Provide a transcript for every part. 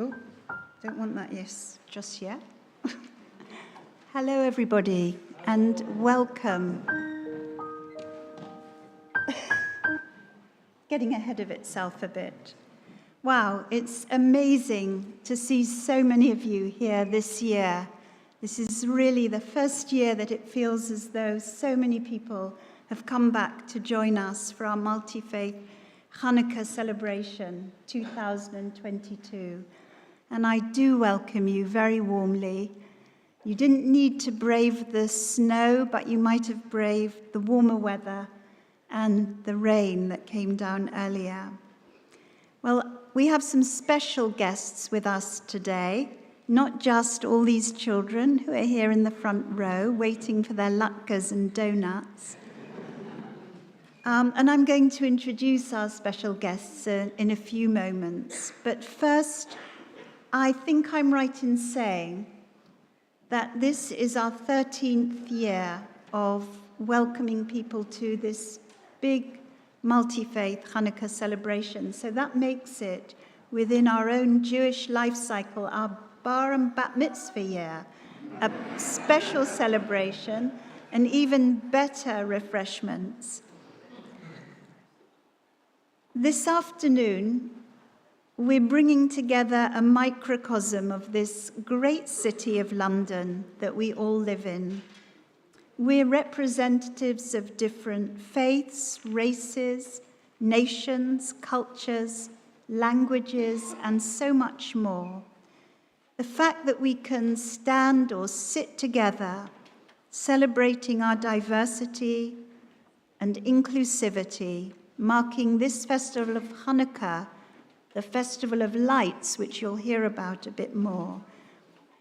Oh, don't want that yes just yet. Hello, everybody, and welcome. Getting ahead of itself a bit. Wow, it's amazing to see so many of you here this year. This is really the first year that it feels as though so many people have come back to join us for our multi-faith Chanukkah celebration 2022. And I do welcome you very warmly. You didn't need to brave the snow, but you might have braved the warmer weather and the rain that came down earlier. Well, we have some special guests with us today, not just all these children who are here in the front row waiting for their latkes and donuts. And I'm going to introduce our special guests in a few moments. But first, I think I'm right in saying that this is our 13th year of welcoming people to this big multi-faith Hanukkah celebration. So that makes it, within our own Jewish life cycle, our bar and bat mitzvah year, a special celebration and even better refreshments. This afternoon, we're bringing together a microcosm of this great city of London that we all live in. We're representatives of different faiths, races, nations, cultures, languages, and so much more. The fact that we can stand or sit together, celebrating our diversity and inclusivity, marking this festival of Hanukkah, the Festival of Lights, which you'll hear about a bit more,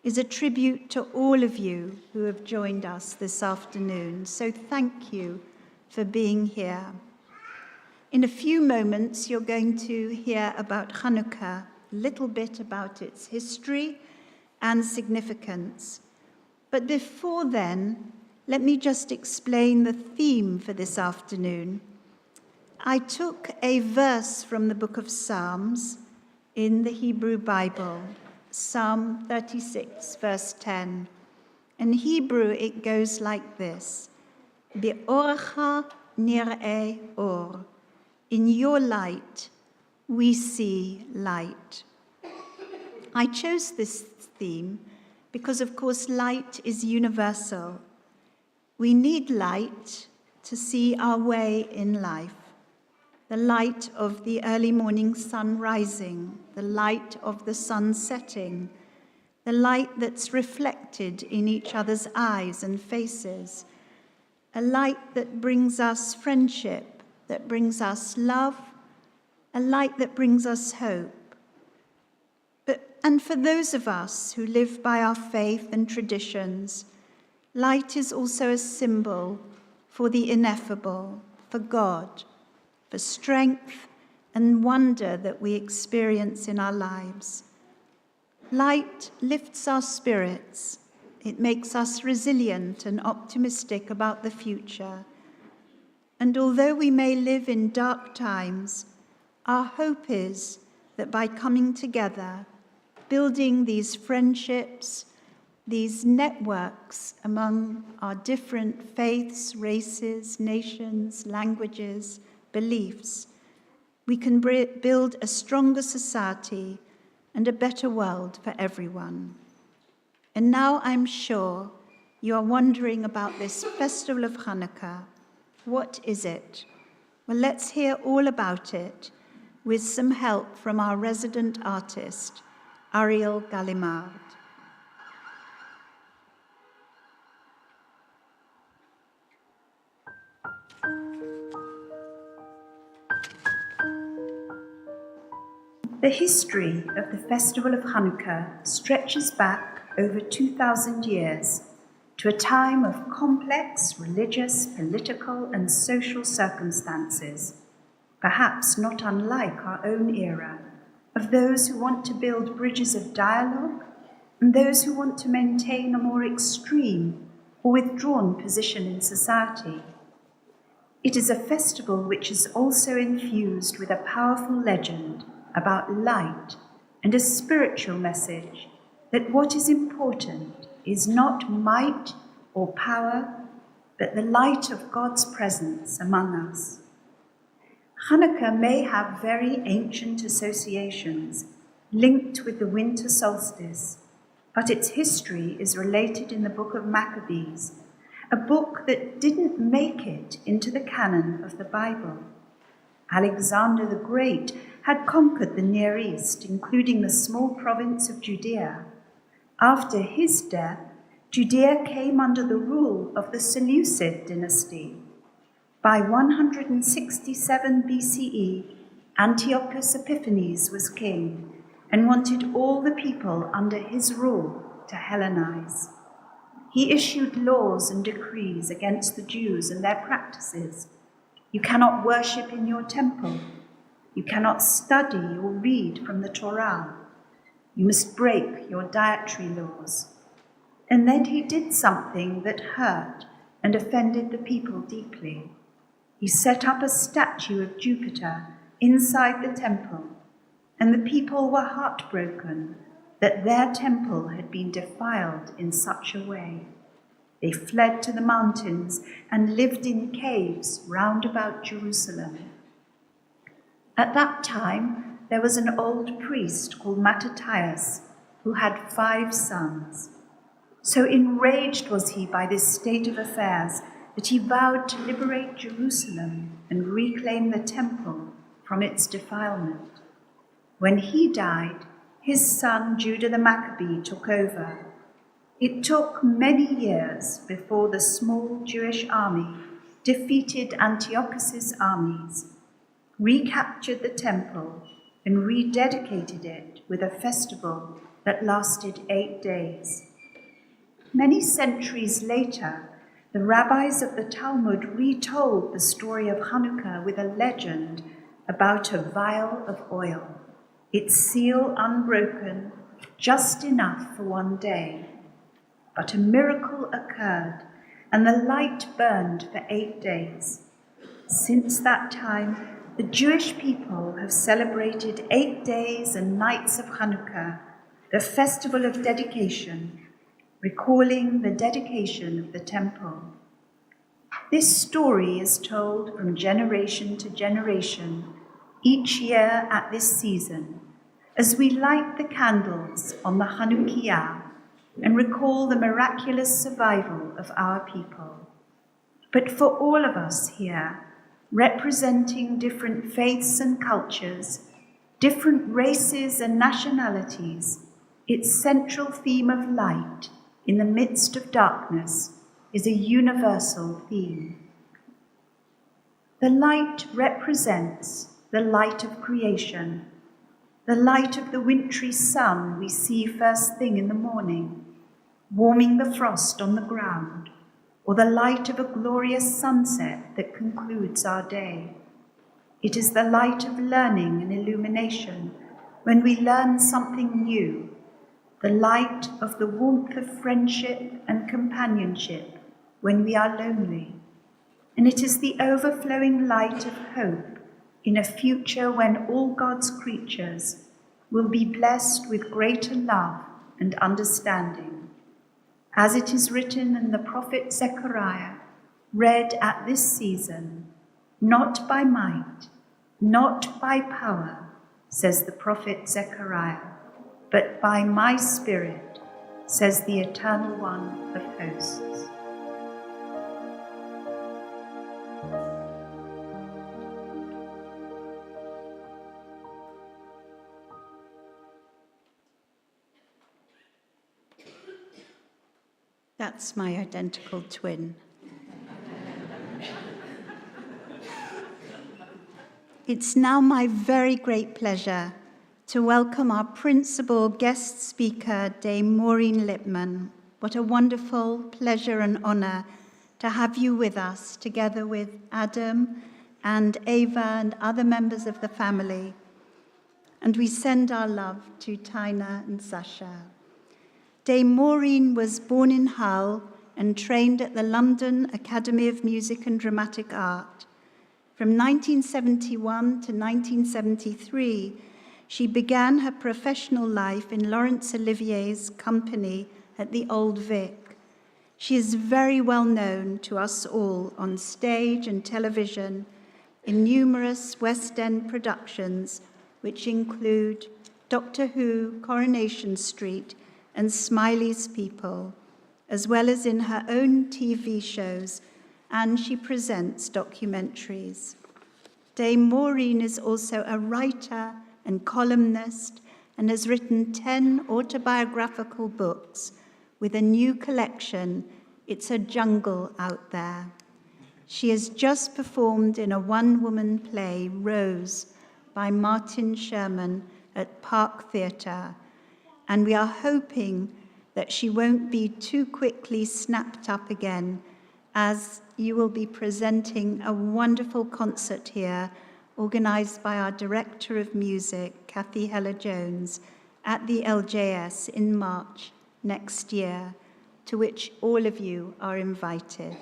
is a tribute to all of you who have joined us this afternoon. So thank you for being here. In a few moments, you're going to hear about Chanukkah, a little bit about its history and significance. But before then, let me just explain the theme for this afternoon. I took a verse from the book of Psalms in the Hebrew Bible, Psalm 36, verse 10. In Hebrew, it goes like this: Be'orecha nir'eh or. In your light, we see light. I chose this theme because, of course, light is universal. We need light to see our way in life. The light of the early morning sun rising, the light of the sun setting, the light that's reflected in each other's eyes and faces, a light that brings us friendship, that brings us love, a light that brings us hope. And for those of us who live by our faith and traditions, light is also a symbol for the ineffable, for God, for strength and wonder that we experience in our lives. Light lifts our spirits. It makes us resilient and optimistic about the future. And although we may live in dark times, our hope is that by coming together, building these friendships, these networks among our different faiths, races, nations, languages, beliefs, we can build a stronger society and a better world for everyone. And now I'm sure you are wondering about this festival of Hanukkah. What is it? Well, let's hear all about it with some help from our resident artist, Ariel Gallimard. The history of the festival of Hanukkah stretches back over 2,000 years to a time of complex religious, political, and social circumstances, perhaps not unlike our own era, of those who want to build bridges of dialogue and those who want to maintain a more extreme or withdrawn position in society. It is a festival which is also infused with a powerful legend about light and a spiritual message that what is important is not might or power, but the light of God's presence among us. Hanukkah may have very ancient associations linked with the winter solstice, but its history is related in the book of Maccabees, a book that didn't make it into the canon of the Bible. Alexander the Great had conquered the Near East, including the small province of Judea. After his death, Judea came under the rule of the Seleucid dynasty. By 167 BCE, Antiochus Epiphanes was king and wanted all the people under his rule to Hellenize. He issued laws and decrees against the Jews and their practices. You cannot worship in your temple. You cannot study or read from the Torah. You must break your dietary laws. And then he did something that hurt and offended the people deeply. He set up a statue of Jupiter inside the temple, and the people were heartbroken that their temple had been defiled in such a way. They fled to the mountains and lived in caves round about Jerusalem. At that time, there was an old priest called Mattathias who had 5 sons. So enraged was he by this state of affairs that he vowed to liberate Jerusalem and reclaim the temple from its defilement. When he died, his son Judah the Maccabee took over. It took many years before the small Jewish army defeated Antiochus's armies, recaptured the temple, and rededicated it with a festival that lasted 8 days. Many centuries later, The rabbis of the Talmud retold the story of Hanukkah with a legend about a vial of oil, its seal unbroken, just enough for one day. But a miracle occurred, and the light burned for 8 days. Since that time, the Jewish people have celebrated 8 days and nights of Hanukkah, the festival of dedication, recalling the dedication of the temple. This story is told from generation to generation, each year at this season, as we light the candles on the Chanukkah and recall the miraculous survival of our people. But for all of us here, representing different faiths and cultures, different races and nationalities, its central theme of light in the midst of darkness is a universal theme. The light represents the light of creation, the light of the wintry sun we see first thing in the morning, warming the frost on the ground, or the light of a glorious sunset that concludes our day. It is the light of learning and illumination when we learn something new, the light of the warmth of friendship and companionship when we are lonely. And it is the overflowing light of hope in a future when all God's creatures will be blessed with greater love and understanding. As it is written in the prophet Zechariah, read at this season, "Not by might, not by power," says the prophet Zechariah, "but by my Spirit," says the Eternal One of hosts. That's my identical twin. It's now my very great pleasure to welcome our principal guest speaker, Dame Maureen Lipman. What a wonderful pleasure and honor to have you with us, together with Adam and Ava and other members of the family. And we send our love to Tina and Sasha. Dame Maureen was born in Hull and trained at the London Academy of Music and Dramatic Art. From 1971 to 1973, she began her professional life in Laurence Olivier's company at the Old Vic. She is very well known to us all on stage and television in numerous West End productions, which include Doctor Who, Coronation Street, and Smiley's People, as well as in her own TV shows, and she presents documentaries. Dame Maureen is also a writer and columnist and has written 10 autobiographical books with a new collection, It's a Jungle Out There. She has just performed in a one-woman play, Rose, by Martin Sherman at Park Theatre, and we are hoping that she won't be too quickly snapped up again, as you will be presenting a wonderful concert here, organized by our Director of Music, Kathy Heller-Jones, at the LJS in March next year, to which all of you are invited.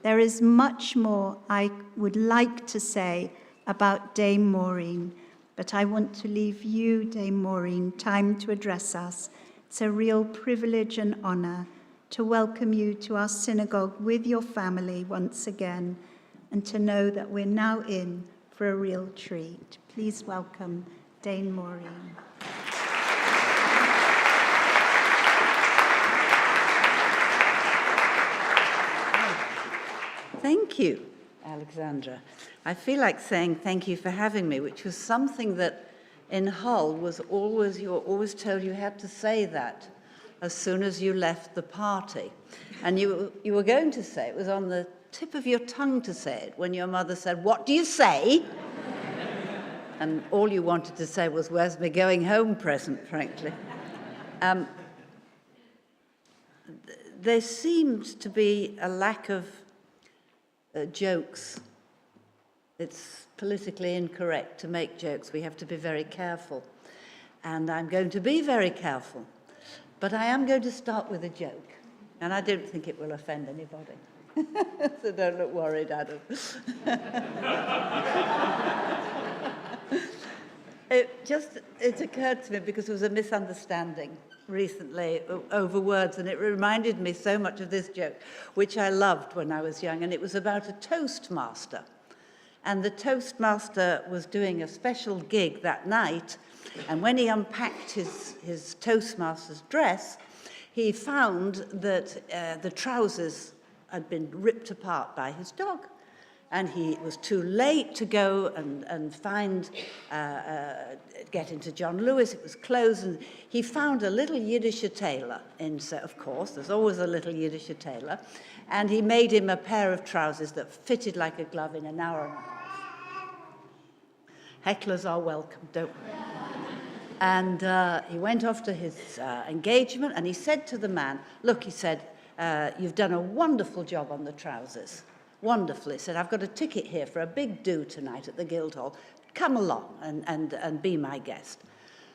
There is much more I would like to say about Dame Maureen, but I want to leave you, Dame Maureen, time to address us. It's a real privilege and honor to welcome you to our synagogue with your family once again, and to know that we're now in for a real treat. Please welcome Dame Maureen. Thank you, Alexandra. I feel like saying thank you for having me, which was something that in Hull was always, you were always told you had to say that as soon as you left the party. And you were going to say, it was on the tip of your tongue to say it, when your mother said, "What do you say?" And all you wanted to say was, "Where's my going home present," frankly. there seems to be a lack of jokes. It's politically incorrect to make jokes. We have to be very careful. And I'm going to be very careful. But I am going to start with a joke. And I don't think it will offend anybody. So don't look worried, Adam. It occurred to me because there was a misunderstanding recently over words, and it reminded me so much of this joke, which I loved when I was young, and it was about a toastmaster. And the toastmaster was doing a special gig that night, and when he unpacked his toastmaster's dress, he found that the trousers had been ripped apart by his dog. And he was too late to go and get into John Lewis. It was closed, and he found a little Yiddish tailor. Of course, there's always a little Yiddish tailor. And he made him a pair of trousers that fitted like a glove in an hour and a half. Hecklers are welcome, don't worry. And he went off to his engagement, and he said to the man, look, he said, you've done a wonderful job on the trousers. Wonderful. He said, I've got a ticket here for a big do tonight at the Guildhall. Come along and be my guest.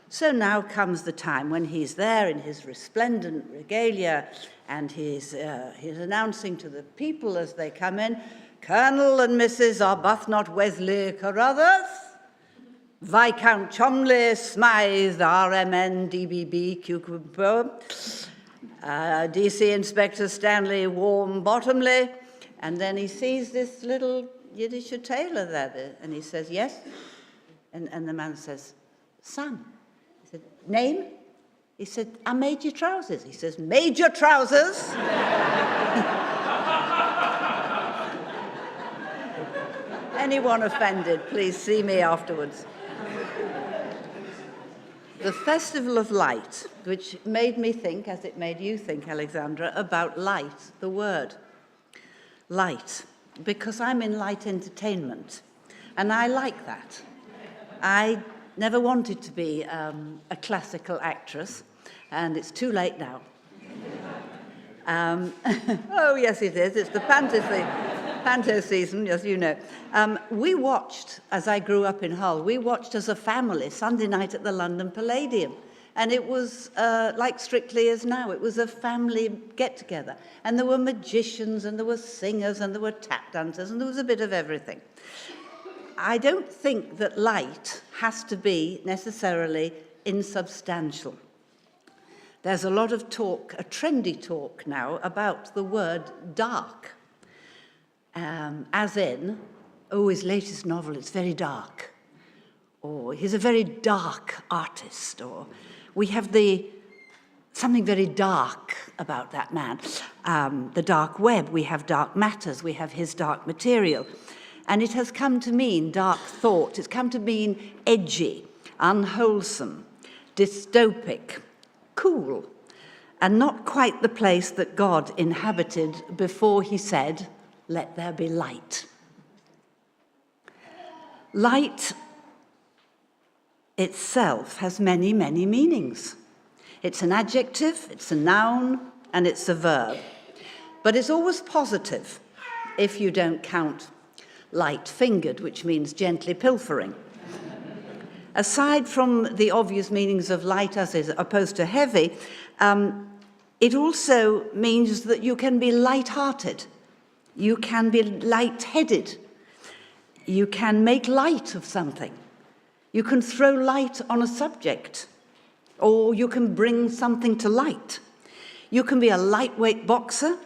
So now comes the time when he's there in his resplendent regalia, and he's announcing to the people as they come in, Colonel and Mrs. Arbuthnot Wesley Carruthers, Viscount Cholmondeley Smythe, RMN DBB Cucumber, DC Inspector Stanley Warm Bottomley. And then he sees this little Yiddish tailor there, and he says, yes? And the man says, Sam. He said, name? He said, I made your trousers. He says, made your trousers? Anyone offended, please see me afterwards. The Festival of Light, which made me think, as it made you think, Alexandra, about light, the word. Light, because I'm in light entertainment, and I like that. I never wanted to be a classical actress, and it's too late now. Oh, yes, it is. It's the panto season, as you know. We watched, as I grew up in Hull, we watched as a family Sunday night at the London Palladium. And it was like Strictly as now. It was a family get-together. And there were magicians, and there were singers, and there were tap dancers, and there was a bit of everything. I don't think that light has to be necessarily insubstantial. There's a lot of talk, a trendy talk now, about the word dark. As in, oh, his latest novel, it's very dark. Or he's a very dark artist. Or we have something very dark about that man. The dark web, we have dark matters, we have his dark material. And it has come to mean dark thought. It's come to mean edgy, unwholesome, dystopic, cool, and not quite the place that God inhabited before he said, let there be light. Light itself has many, many meanings. It's an adjective, it's a noun, and it's a verb. But it's always positive if you don't count light-fingered, which means gently pilfering. Aside from the obvious meanings of light as opposed to heavy, it also means that you can be light-hearted. You can be light-headed. You can make light of something. You can throw light on a subject, or you can bring something to light. You can be a lightweight boxer,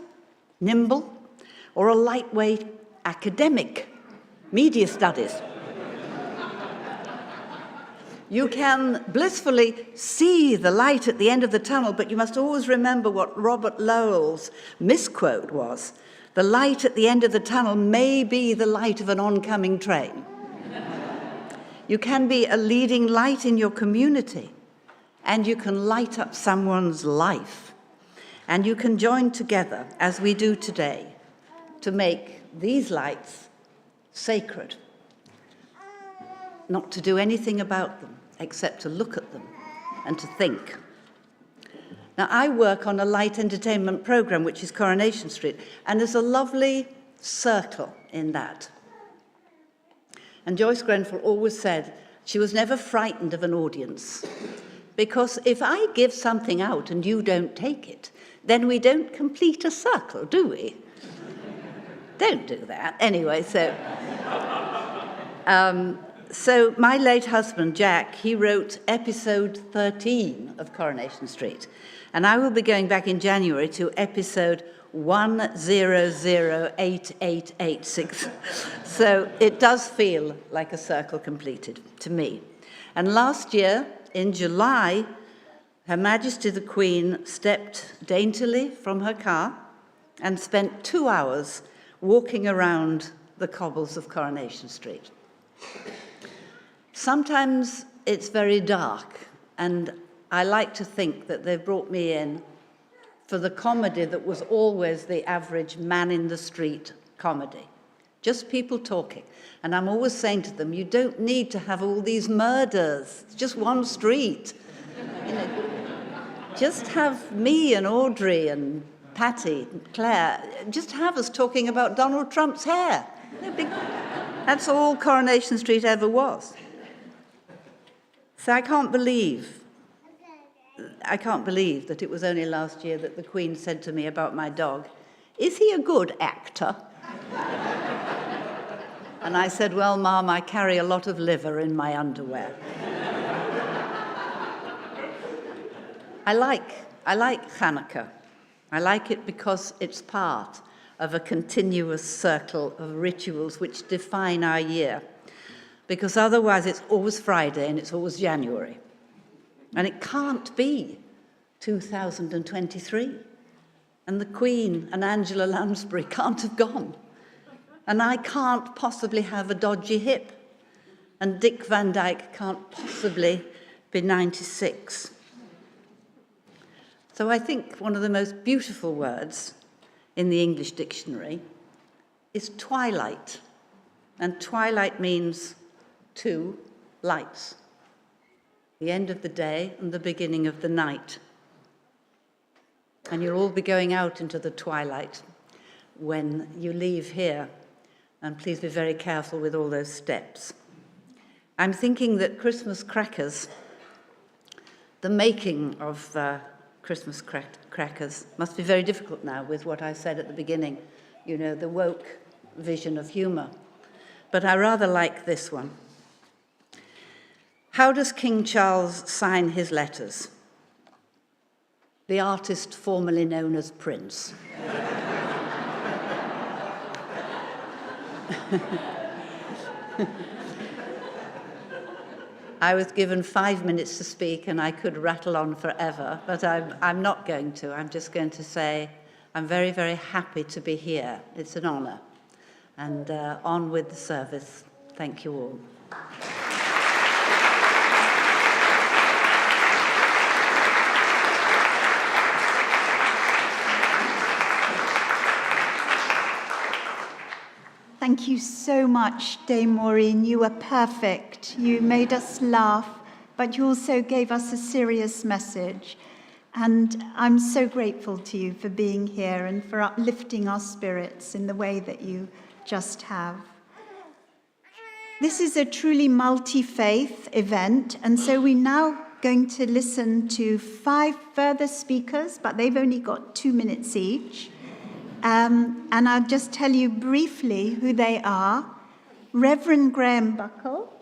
nimble, or a lightweight academic, media studies. You can blissfully see the light at the end of the tunnel, but you must always remember what Robert Lowell's misquote was. The light at the end of the tunnel may be the light of an oncoming train. You can be a leading light in your community, and you can light up someone's life. And you can join together, as we do today, to make these lights sacred. Not to do anything about them, except to look at them and to think. Now, I work on a light entertainment program, which is Coronation Street, and there's a lovely circle in that. And Joyce Grenfell always said she was never frightened of an audience, because if I give something out and you don't take it, then we don't complete a circle, do we? Don't do that. Anyway, so my late husband, Jack, he wrote episode 13 of Coronation Street. And I will be going back in January to episode 1008886. So it does feel like a circle completed to me. And last year, in July, Her Majesty the Queen stepped daintily from her car and spent 2 hours walking around the cobbles of Coronation Street. Sometimes it's very dark, and I like to think that they brought me in for the comedy that was always the average man-in-the-street comedy. Just people talking. And I'm always saying to them, you don't need to have all these murders. It's just one street. You know, just have me and Audrey and Patty and Claire. Just have us talking about Donald Trump's hair. That's all Coronation Street ever was. So I can't believe that it was only last year that the Queen said to me about my dog, "Is he a good actor?" And I said, "Well, Mum, I carry a lot of liver in my underwear." I like Chanukkah. I like it because it's part of a continuous circle of rituals which define our year. Because otherwise it's always Friday and it's always January. And it can't be 2023. And the Queen and Angela Lansbury can't have gone. And I can't possibly have a dodgy hip. And Dick Van Dyke can't possibly be 96. So I think one of the most beautiful words in the English dictionary is twilight. And twilight means two lights. The end of the day and the beginning of the night. And you'll all be going out into the twilight when you leave here. And please be very careful with all those steps. I'm thinking that Christmas crackers, the making of Christmas crackers, must be very difficult now with what I said at the beginning, you know, the woke vision of humour. But I rather like this one. How does King Charles sign his letters? The artist formerly known as Prince. I was given 5 minutes to speak and I could rattle on forever, but I'm not going to. I'm just going to say I'm very, very happy to be here. It's an honour. And on with the service. Thank you all. Thank you so much, Dame Maureen. You were perfect. You made us laugh, but you also gave us a serious message. And I'm so grateful to you for being here and for uplifting our spirits in the way that you just have. This is a truly multi-faith event, and so we're now going to listen to 5 further speakers, but they've only got 2 minutes each. And I'll just tell you briefly who they are. Reverend Graham Buckle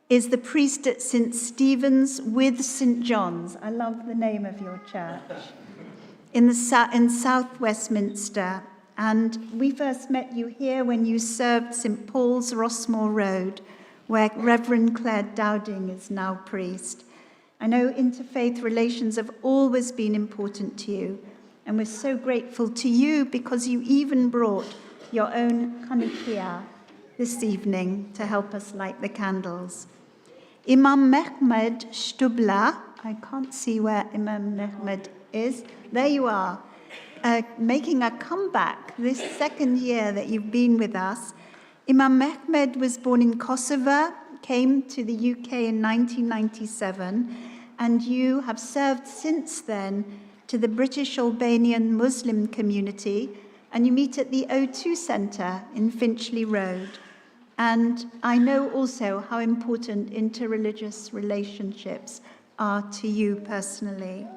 is the priest at St. Stephen's with St. John's. I love the name of your church. In South Westminster. And we first met you here when you served St. Paul's, Rossmore Road, where Reverend Claire Dowding is now priest. I know interfaith relations have always been important to you. And we're so grateful to you because you even brought your own Chanukkah this evening to help us light the candles. Imam Mehmed Stubla, I can't see where Imam Mehmed is. There you are, making a comeback this second year that you've been with us. Imam Mehmed was born in Kosovo, came to the UK in 1997, and you have served since then to the British Albanian Muslim community, and you meet at the O2 Centre in Finchley Road. And I know also how important interreligious relationships are to you personally.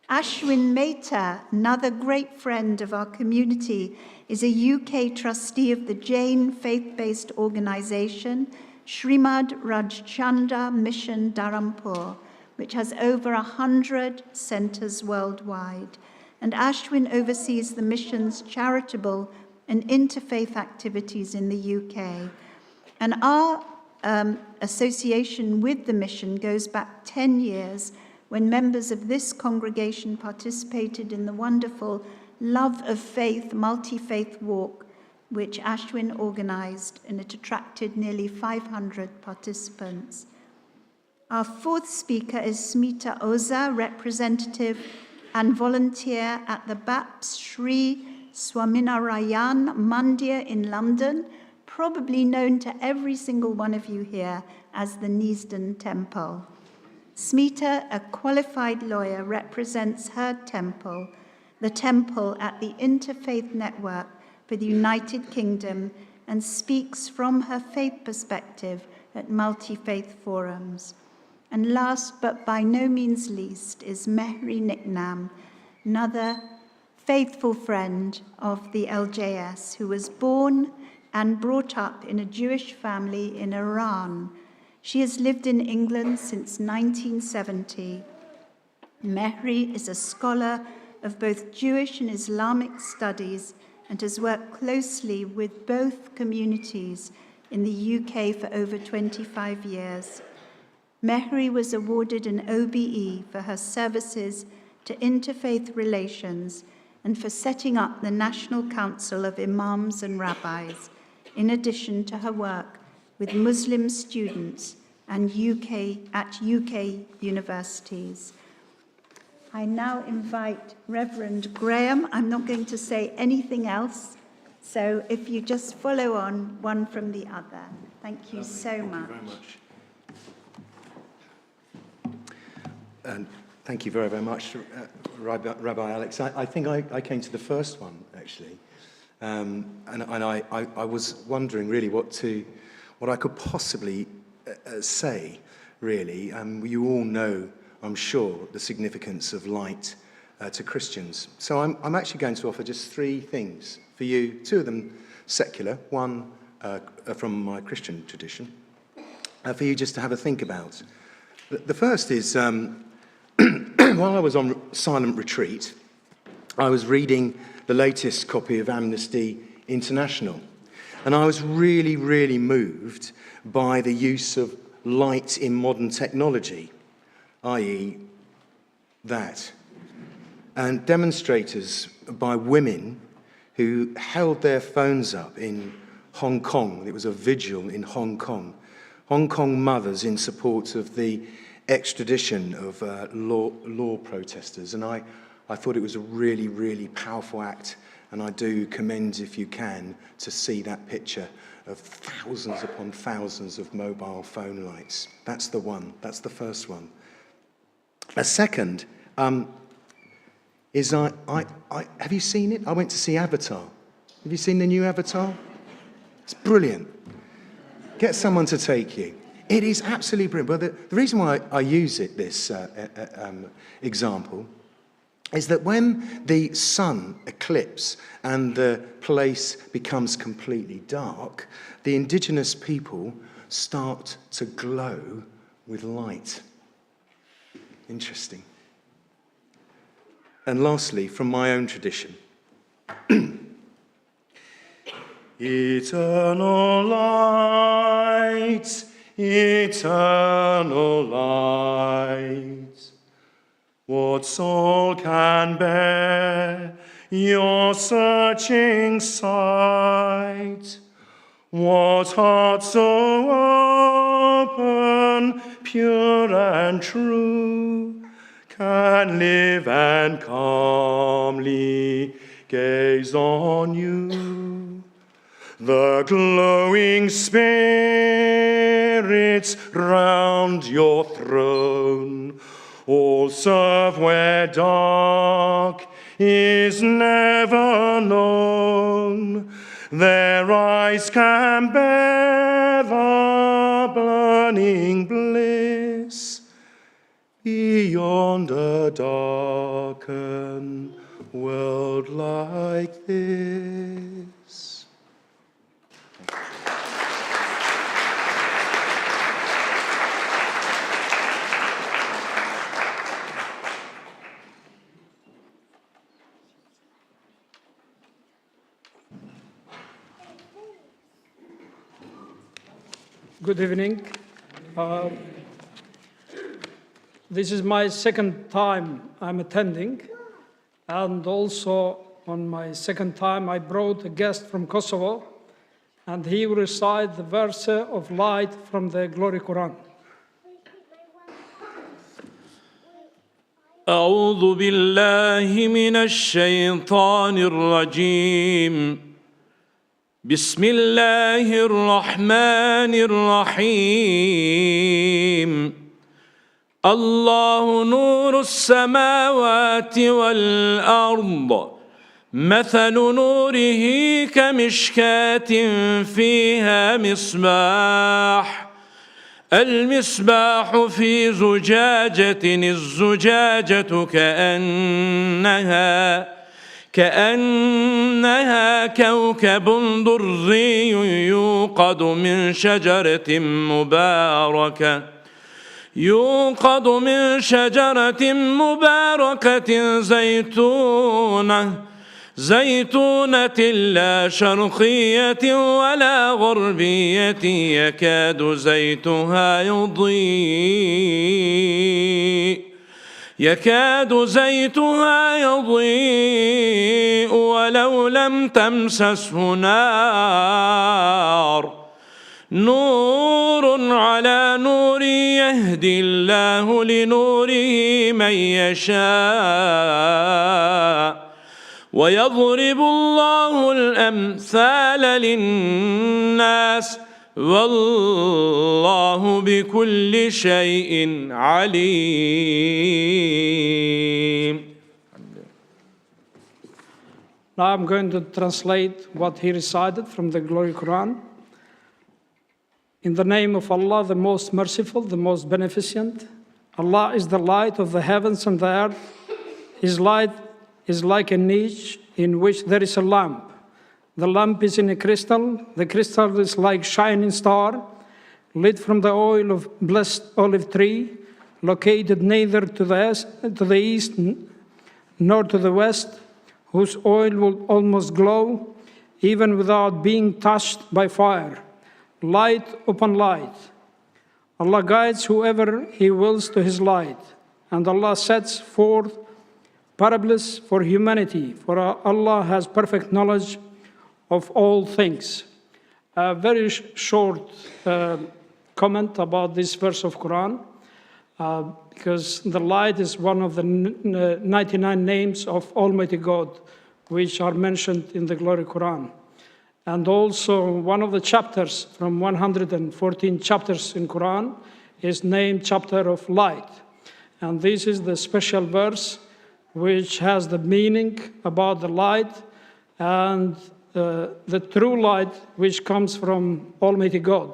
Ashwin Mehta, another great friend of our community, is a UK trustee of the Jain faith-based organisation Srimad Rajchandra Mission Dharampur, which has over 100 centres worldwide. And Ashwin oversees the mission's charitable and interfaith activities in the UK. And our association with the mission goes back 10 years, when members of this congregation participated in the wonderful Love of Faith multi-faith walk, which Ashwin organized, and it attracted nearly 500 participants. Our fourth speaker is Smita Oza, representative and volunteer at the BAPS Sri Swaminarayan Mandir in London, probably known to every single one of you here as the Neasden Temple. Smita, a qualified lawyer, represents her temple, the temple at the Interfaith Network for the United Kingdom, and speaks from her faith perspective at multi-faith forums. And last but by no means least is Mehri Niknam, another faithful friend of the LJS, who was born and brought up in a Jewish family in Iran. She has lived in England since 1970. Mehri is a scholar of both Jewish and Islamic studies and has worked closely with both communities in the UK for over 25 years. Mehri was awarded an OBE for her services to interfaith relations and for setting up the National Council of Imams and Rabbis, in addition to her work with Muslim students and UK universities. I now invite Reverend Graham. I'm not going to say anything else, so if you just follow on one from the other. Thank you so much. Thank you very much. And thank you very, very much, Rabbi Alex. I think I came to the first one, actually. And I was wondering really what I could possibly say, really. You all know, I'm sure, the significance of light to Christians. So I'm actually going to offer just three things for you, two of them secular, one from my Christian tradition, for you just to have a think about. The first is, while I was on silent retreat, I was reading the latest copy of Amnesty International, and I was really, really moved by the use of light in modern technology, i.e. that. And demonstrators by women who held their phones up in Hong Kong. It was a vigil in Hong Kong. Hong Kong mothers in support of the extradition of law protesters. And I thought it was a really, really powerful act. And I do commend, if you can, to see that picture of thousands upon thousands of mobile phone lights. That's the one. That's the first one. A second is have you seen it? I went to see Avatar. Have you seen the new Avatar? It's brilliant. Get someone to take you. It is absolutely brilliant. But the reason why I use it, this example, is that when the sun eclipses and the place becomes completely dark, the indigenous people start to glow with light. Interesting. And lastly, from my own tradition. Eternal light, eternal light, what soul can bear your searching sight? What heart so open, pure and true, can live and calmly gaze on you? The glowing spirits round your throne, all serve where dark is never known. Their eyes can bear the burning bliss beyond a darkened world like this. Good evening. This is my second time I'm attending, and also on my second time I brought a guest from Kosovo, and he will recite the verse of light from the Glory Quran. أعوذ بالله من الشيطان الرجيم بسم الله الرحمن الرحيم الله نور السماوات والأرض مثل نوره كمشكاة فيها مصباح المصباح في زجاجة الزجاجة كأنها كوكب دري يوقد من شجرة مباركة زيتونة لا شرقية ولا غربية يكاد زيتها يضيء ولو لم تمسسه نور على نور يهدي الله لنوره من يشاء ويضرب الله الأمثال للناس والله بكل شيء عليم. Now I'm going to translate what he recited from the Glory Quran. In the name of Allah, the most merciful, the most beneficent. Allah is the light of the heavens and the earth. His light is like a niche in which there is a lamp. The lamp is in a crystal. The crystal is like shining star, lit from the oil of blessed olive tree, located neither to the east nor to the west, whose oil will almost glow, even without being touched by fire. Light upon light. Allah guides whoever He wills to His light, and Allah sets forth parables for humanity, for Allah has perfect knowledge of all things. A very short comment about this verse of Quran, because the light is one of the 99 names of Almighty God, which are mentioned in the Glory Quran. And also one of the chapters from 114 chapters in Quran is named chapter of light. And this is the special verse which has the meaning about the light and the true light which comes from Almighty God.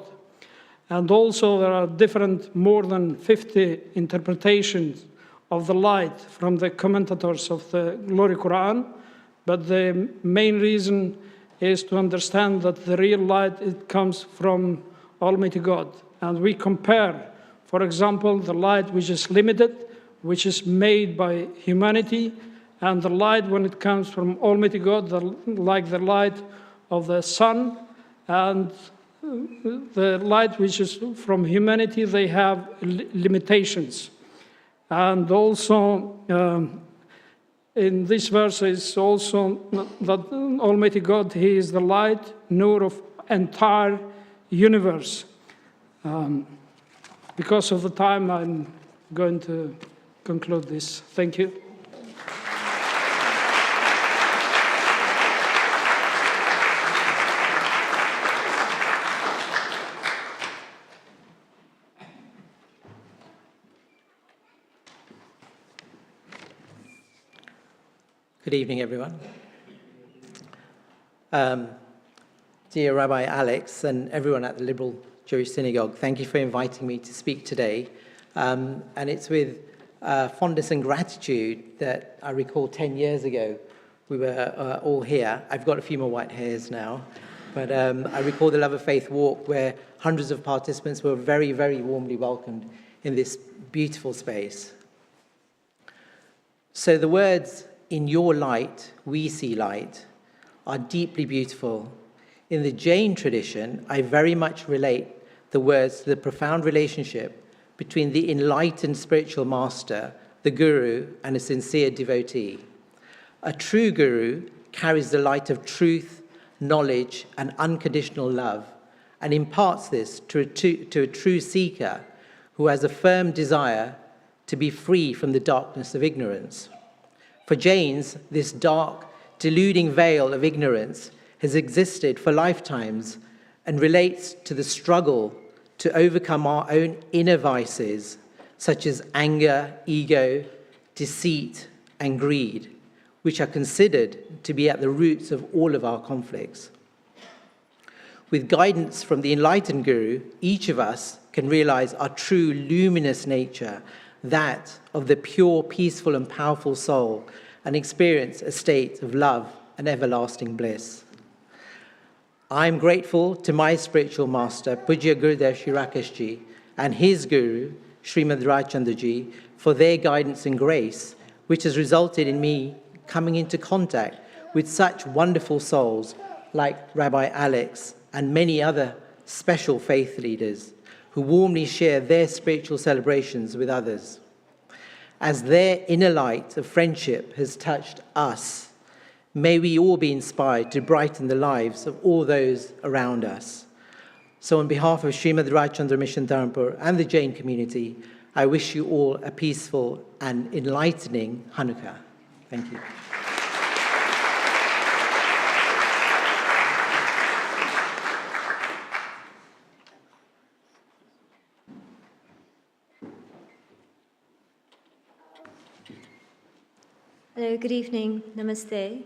And also there are different, more than 50 interpretations of the light from the commentators of the Glory Quran. But the main reason is to understand that the real light, it comes from Almighty God. And we compare, for example, the light which is limited, which is made by humanity, and the light when it comes from Almighty God, like the light of the sun, and the light which is from humanity, they have limitations. And also, in this verse is also that Almighty God, He is the light, nur of entire universe. Because of the time, I'm going to conclude this. Thank you. Good evening, everyone. Dear Rabbi Alex and everyone at the Liberal Jewish Synagogue, thank you for inviting me to speak today. And it's with fondness and gratitude that I recall 10 years ago we were all here. I've got a few more white hairs now, but I recall the Love of Faith walk where hundreds of participants were very, very warmly welcomed in this beautiful space. So the words, "In your light, we see light," are deeply beautiful. In the Jain tradition, I very much relate the words to the profound relationship between the enlightened spiritual master, the guru, and a sincere devotee. A true guru carries the light of truth, knowledge, and unconditional love, and imparts this to a true seeker who has a firm desire to be free from the darkness of ignorance. For Jains, this dark, deluding veil of ignorance has existed for lifetimes and relates to the struggle to overcome our own inner vices, such as anger, ego, deceit, and greed, which are considered to be at the roots of all of our conflicts. With guidance from the enlightened guru, each of us can realize our true luminous nature, that of the pure, peaceful, and powerful soul, and experience a state of love and everlasting bliss. I am grateful to my spiritual master, Pujya Gurudev Shri Rakeshji, and his guru, Srimad Rajchandraji, for their guidance and grace, which has resulted in me coming into contact with such wonderful souls like Rabbi Alex and many other special faith leaders who warmly share their spiritual celebrations with others. As their inner light of friendship has touched us, may we all be inspired to brighten the lives of all those around us. So on behalf of Srimad Rajchandra Mission Dharampur and the Jain community, I wish you all a peaceful and enlightening Hanukkah. Thank you. Hello, good evening, namaste.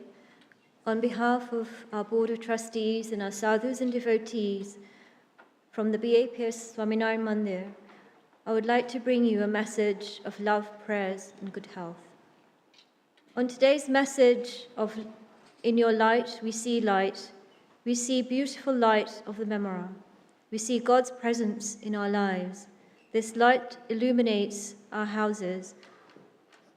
On behalf of our Board of Trustees and our sadhus and devotees from the B.A. Pierce Swaminarayan Mandir, I would like to bring you a message of love, prayers, and good health. On today's message of "In your light, we see beautiful light of the Menorah. We see God's presence in our lives. This light illuminates our houses,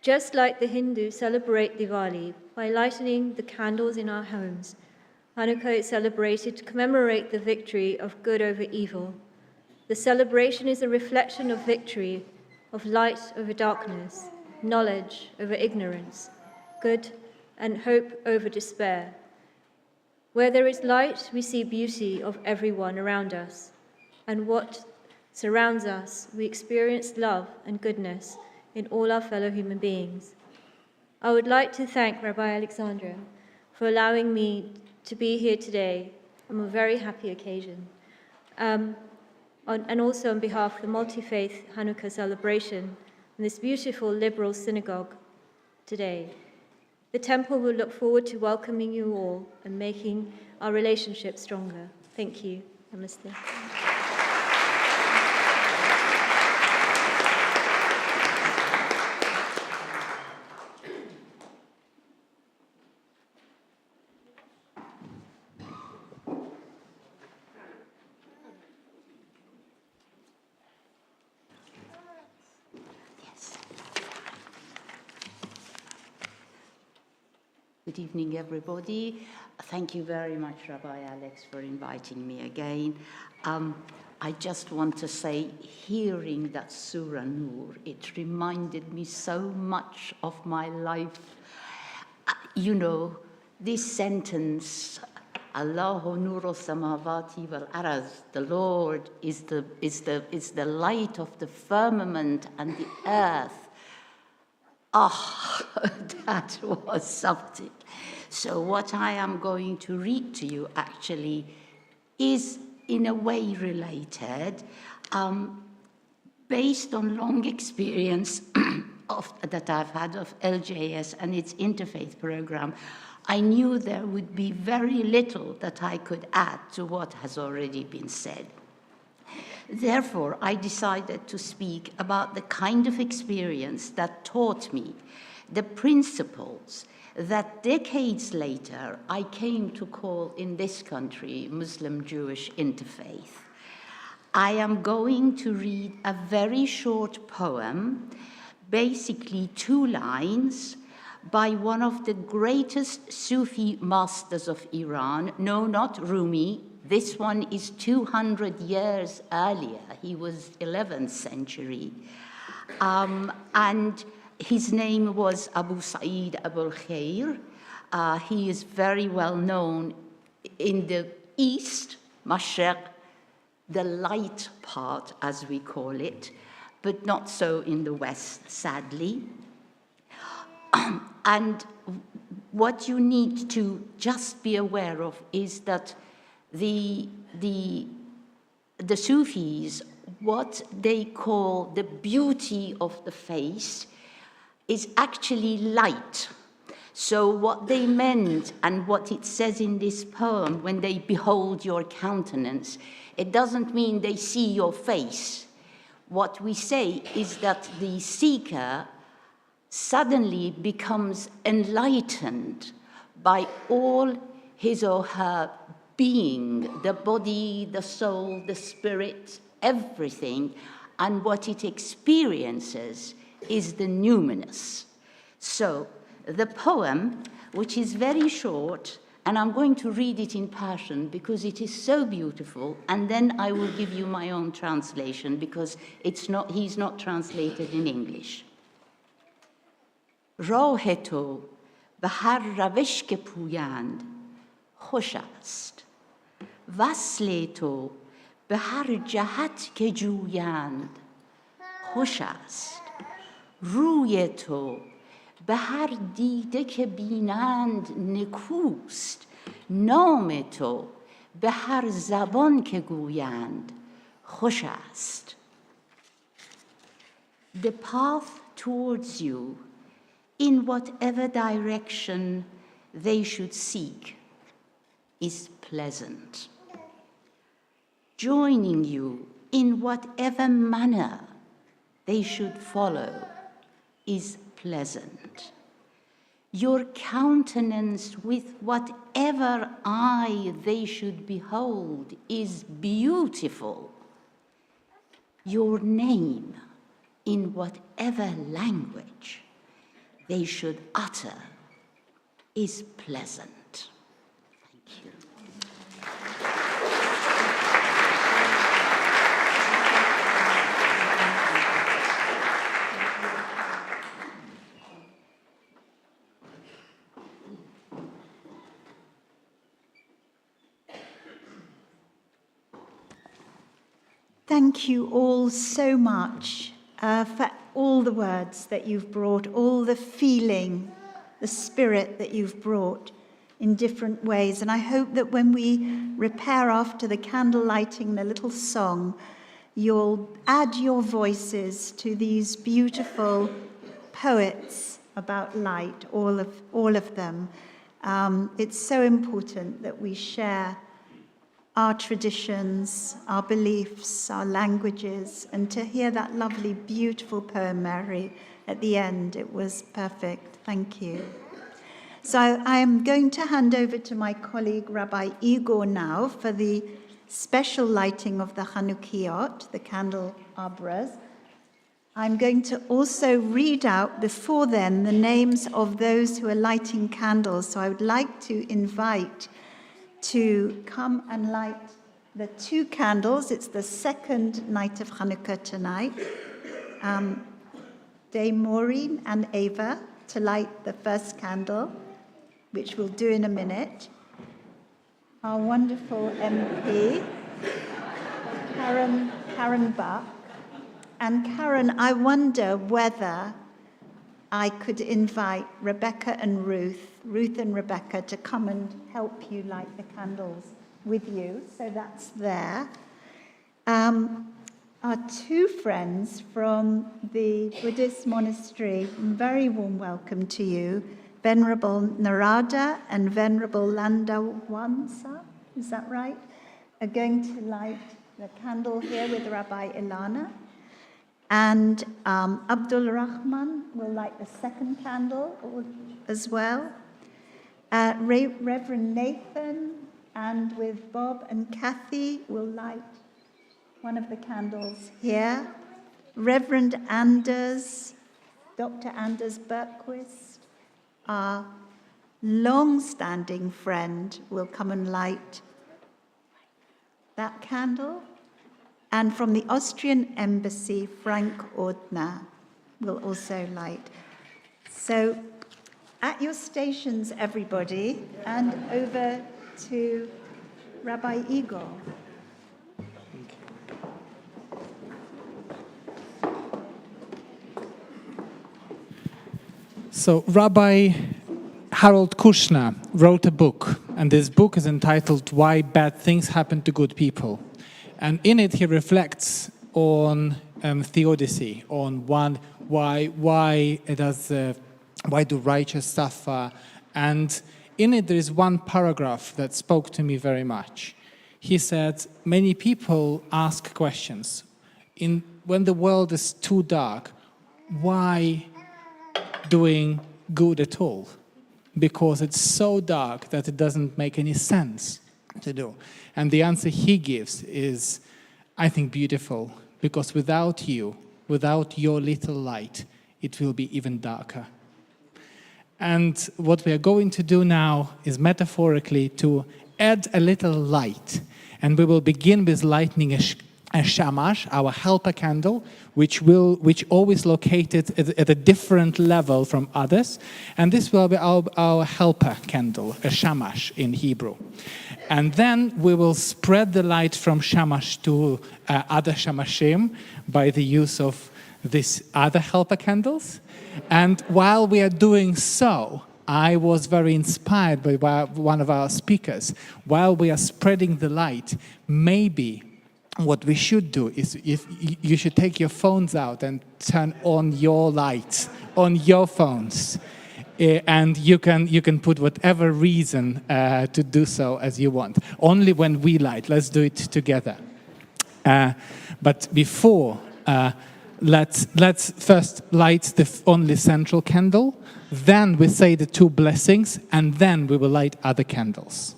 just like the Hindus celebrate Diwali by lighting the candles in our homes. Hanukkah is celebrated to commemorate the victory of good over evil. The celebration is a reflection of victory, of light over darkness, knowledge over ignorance, good and hope over despair. Where there is light, we see beauty of everyone around us, and what surrounds us, we experience love and goodness in all our fellow human beings. I would like to thank Rabbi Alexandra for allowing me to be here today on a very happy occasion, and also on behalf of the multi-faith Hanukkah celebration in this beautiful liberal synagogue today. The temple will look forward to welcoming you all and making our relationship stronger. Thank you. Namaste. Good evening, everybody. Thank you very much, Rabbi Alex, for inviting me again. I just want to say, hearing that Surah Nur, it reminded me so much of my life. You know, this sentence, Allahu nuru samawati wal araz, the Lord is the light of the firmament and the earth. That was something. So what I am going to read to you actually is in a way related, based on long experience that I've had of LJS and its interfaith program, I knew there would be very little that I could add to what has already been said. Therefore, I decided to speak about the kind of experience that taught me the principles that decades later I came to call in this country Muslim-Jewish interfaith. I am going to read a very short poem, basically 2 lines, by one of the greatest Sufi masters of Iran. No, not Rumi. This one is 200 years earlier. He was 11th century. And his name was Abu Sa'id Abul Khair. He is very well known in the East, Mashriq, the light part, as we call it, but not so in the West, sadly. And what you need to just be aware of is that the Sufis, what they call the beauty of the face, is actually light. So what they meant and what it says in this poem, when they behold your countenance, it doesn't mean they see your face. What we say is that the seeker suddenly becomes enlightened by all his or her being, the body, the soul, the spirit, everything, and what it experiences is the numinous. So the poem, which is very short, and I'm going to read it in Persian because it is so beautiful, and then I will give you my own translation because he's not translated in English. راه تو به هر روش که پویند خوش است، وصل تو به هر جهت که جویند خوش است، روی تو به هر دیده که بینند نکوست، نام تو به هر زبان که گویند خوش است. The path towards you, in whatever direction they should seek, is pleasant. Joining you in whatever manner they should follow is pleasant. Your countenance with whatever eye they should behold is beautiful. Your name in whatever language they should utter is pleasant. Thank you. Thank you all so much for all the words that you've brought, all the feeling, the spirit that you've brought in different ways. And I hope that when we repair after the candle lighting, the little song, you'll add your voices to these beautiful poets about light, all of them. It's so important that we share our traditions, our beliefs, our languages, and to hear that lovely, beautiful poem, Mary, at the end, it was perfect. Thank you. So I am going to hand over to my colleague, Rabbi Igor, now for the special lighting of the Chanukiot, the candelabras. I'm going to also read out before then the names of those who are lighting candles. So I would like to invite to come and light the 2 candles. It's the second night of Hanukkah tonight. Dame Maureen and Ava to light the first candle, which we'll do in a minute. Our wonderful MP, Karen Buck. And Karen, I wonder whether I could invite Rebecca and Ruth and Rebecca, to come and help you light the candles with you. So that's there. our two friends from the Buddhist monastery. Very warm welcome to you, Venerable Narada and Venerable Landawansa, is that right? Are going to light the candle here with Rabbi Ilana. And Abdul Rahman will light the second candle as well. Reverend Nathan and with Bob and Kathy will light one of the candles here. Reverend Anders, Dr. Anders Bergquist, our long-standing friend, will come and light that candle. And from the Austrian Embassy, Frank Ordner will also light. So at your stations, everybody, and over to Rabbi Igor. So Rabbi Harold Kushner wrote a book, and this book is entitled Why Bad Things Happen to Good People. And in it he reflects on theodicy, on why do righteous suffer. And in it there is one paragraph that spoke to me very much. He said, many people ask questions. When the world is too dark, why doing good at all? Because it's so dark that it doesn't make any sense to do. And the answer he gives is, I think, beautiful, because without you, without your little light, it will be even darker. And what we are going to do now is metaphorically to add a little light. And we will begin with lighting a shamash, our helper candle, which always located at a different level from others. And this will be our helper candle, a shamash in Hebrew. And then we will spread the light from shamash to other shamashim by the use of these other helper candles. And while we are doing so, I was very inspired by one of our speakers. While we are spreading the light, maybe what we should do is you should take your phones out and turn on your lights on your phones. And you can put whatever reason to do so as you want. Only when we light, let's do it together. But before, let's first light the only central candle. Then we say the two blessings, and then we will light other candles.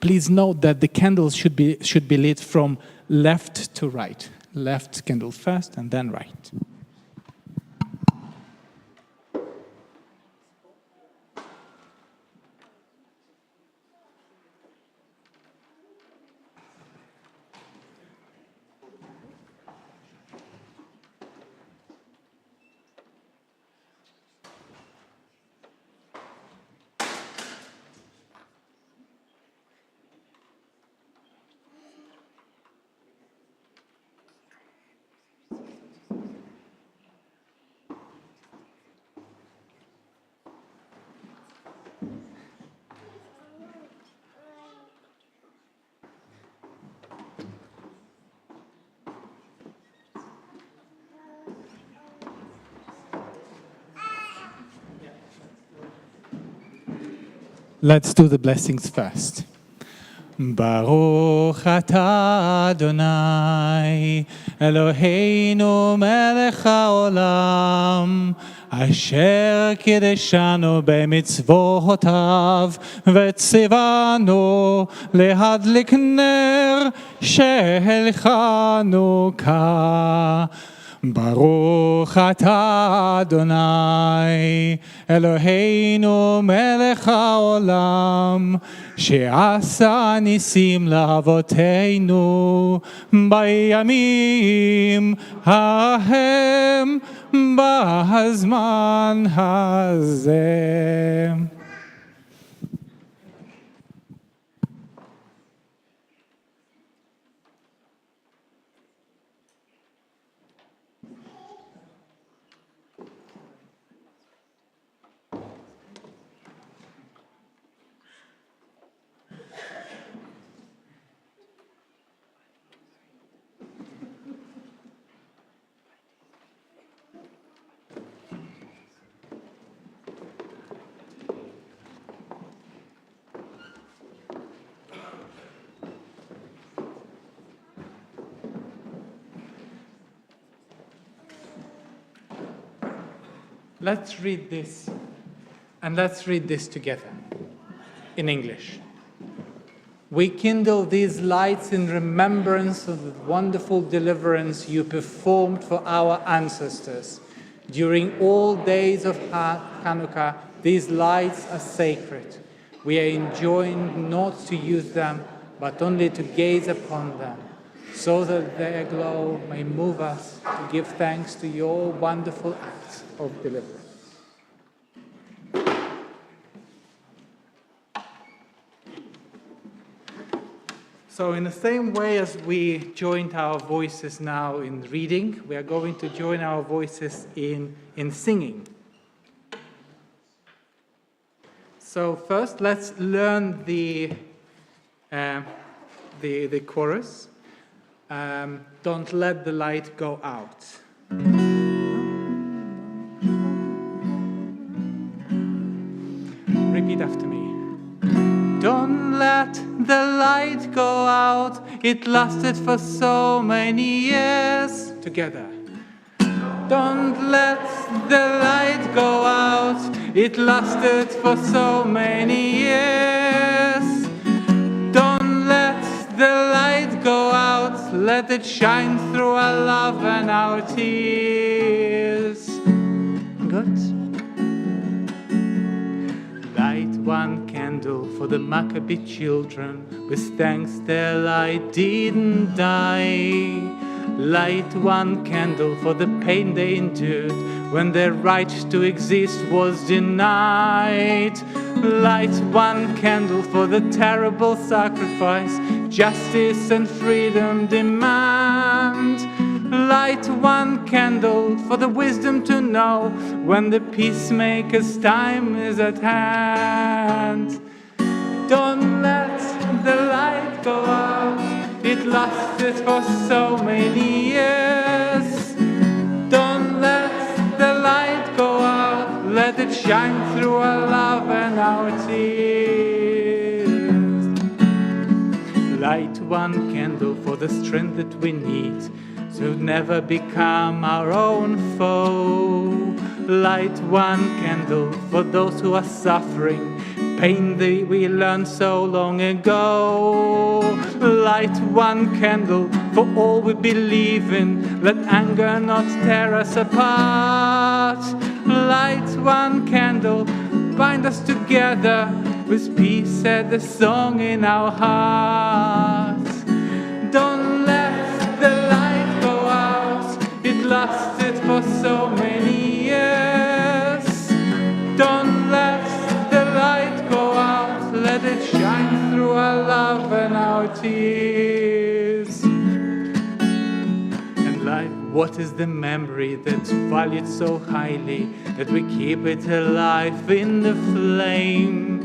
Please note that the candles should be lit from left to right. Left candle first, and then right. Let's do the blessings first. Baruch atah Adonai Eloheinu melech haolam asher kideshanu b'mitzvotav v'tzivanu lehadlik ner shel Chanukkah. Baruch atah Adonai Eloheinu melech haolam she'asa nisim la'avoteinu bayamim hahem b'hazman hazeh. let's read this, and let's read this together in English. We kindle these lights in remembrance of the wonderful deliverance you performed for our ancestors. During all days of Chanukkah, these lights are sacred. We are enjoined not to use them, but only to gaze upon them, so that their glow may move us to give thanks to your wonderful acts of deliverance. So in the same way as we joined our voices now in reading, we are going to join our voices in singing. So first, let's learn the chorus. Don't let the light go out. Repeat after me. Don't let the light go out. It lasted for so many years. Together. Don't let the light go out. It lasted for so many years. Don't let the light go out. Let it shine through our love and our tears. Good. Light one candle for the Maccabee children. With thanks their light didn't die. Light one candle for the pain they endured when their right to exist was denied. Light one candle for the terrible sacrifice justice and freedom demand. Light one candle for the wisdom to know when the peacemaker's time is at hand. Don't let the light go out. It lasted for so many years. Don't let the light go out. Let it shine through our love and our tears. Light one candle for the strength that we need to never become our own foe. Light one candle for those who are suffering pain that we learned so long ago. Light one candle for all we believe in. Let anger not tear us apart. Light one candle, bind us together with peace and the song in our hearts. Don't let the light go out. It lasted for so many years. Don't let the light go out. Let it shine through our love and our tears. And life, what is the memory that's valued so highly that we keep it alive in the flame?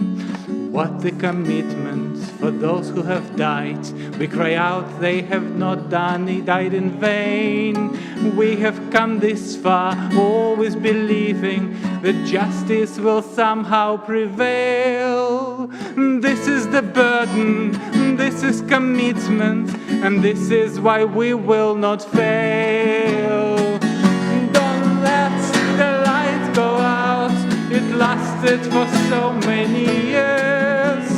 What the commitment for those who have died. We cry out, they have not died in vain. We have come this far, always believing that justice will somehow prevail. This is the burden, this is commitment, and this is why we will not fail. Don't let the light go out. It lasted for so many years.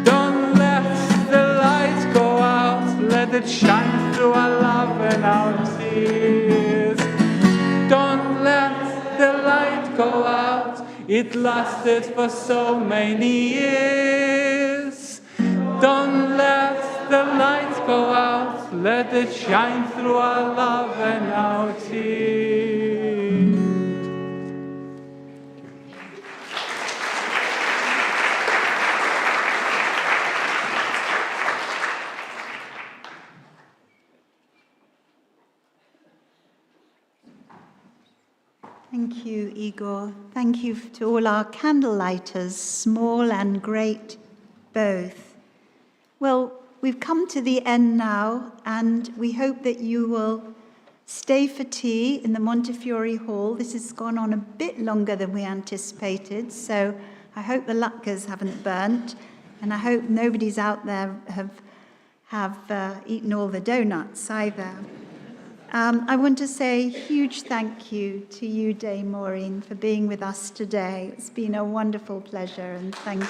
Don't let the light go out. Let it shine through our love and our tears. Don't let the light go out. It lasted for so many years. Don't let the light go out. Let it shine through our love and our tears. Thank you, Igor. Thank you to all our candle lighters, small and great both. Well, we've come to the end now, and we hope that you will stay for tea in the Montefiore Hall. This has gone on a bit longer than we anticipated, so I hope the latkes haven't burnt, and I hope nobody's out there have eaten all the donuts either. I want to say a huge thank you to you, Dame Maureen, for being with us today. It's been a wonderful pleasure, and thank you.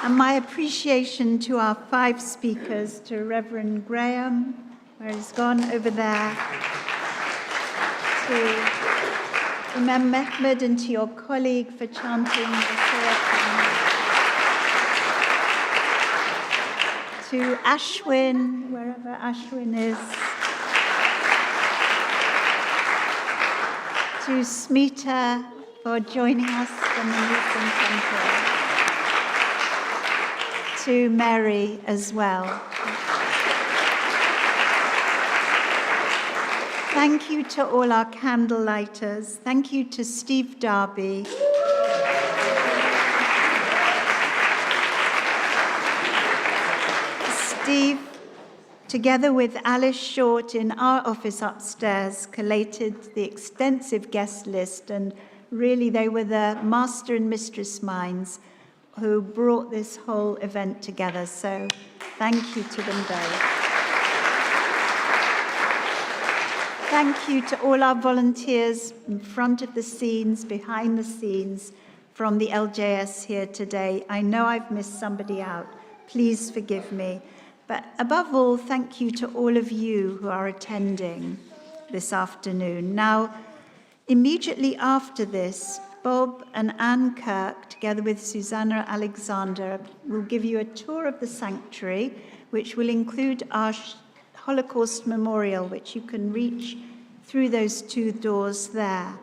And my appreciation to our 5 speakers, to Reverend Graham, where he's gone over there, to Imam Mehmed and to your colleague for chanting the Surah. To Ashwin, wherever Ashwin is. To Smita for joining us from the Muslim Temple. To Mary as well. Thank you to all our candle lighters. Thank you to Steve Darby. Steve, together with Alice Short in our office upstairs, collated the extensive guest list, and really they were the master and mistress minds who brought this whole event together. So thank you to them both. Thank you to all our volunteers in front of the scenes, behind the scenes, from the LJS here today. I know I've missed somebody out. Please forgive me. But above all, thank you to all of you who are attending this afternoon. Now, immediately after this, Bob and Anne Kirk, together with Susanna Alexander, will give you a tour of the sanctuary, which will include our Holocaust Memorial, which you can reach through those 2 doors there.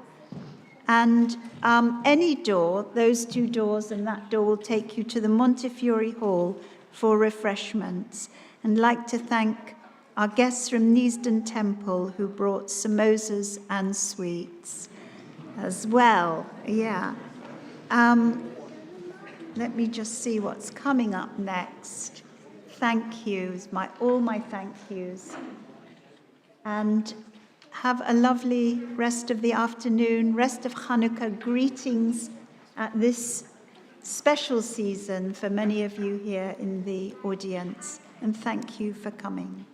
And any door, those 2 doors and that door will take you to the Montefiore Hall for refreshments. And I'd like to thank our guests from Neasden Temple who brought samosas and sweets as well. Yeah. Let me just see what's coming up next. Thank yous, all my thank yous. And have a lovely rest of the afternoon, rest of Chanukkah. Greetings at this special season for many of you here in the audience. And thank you for coming.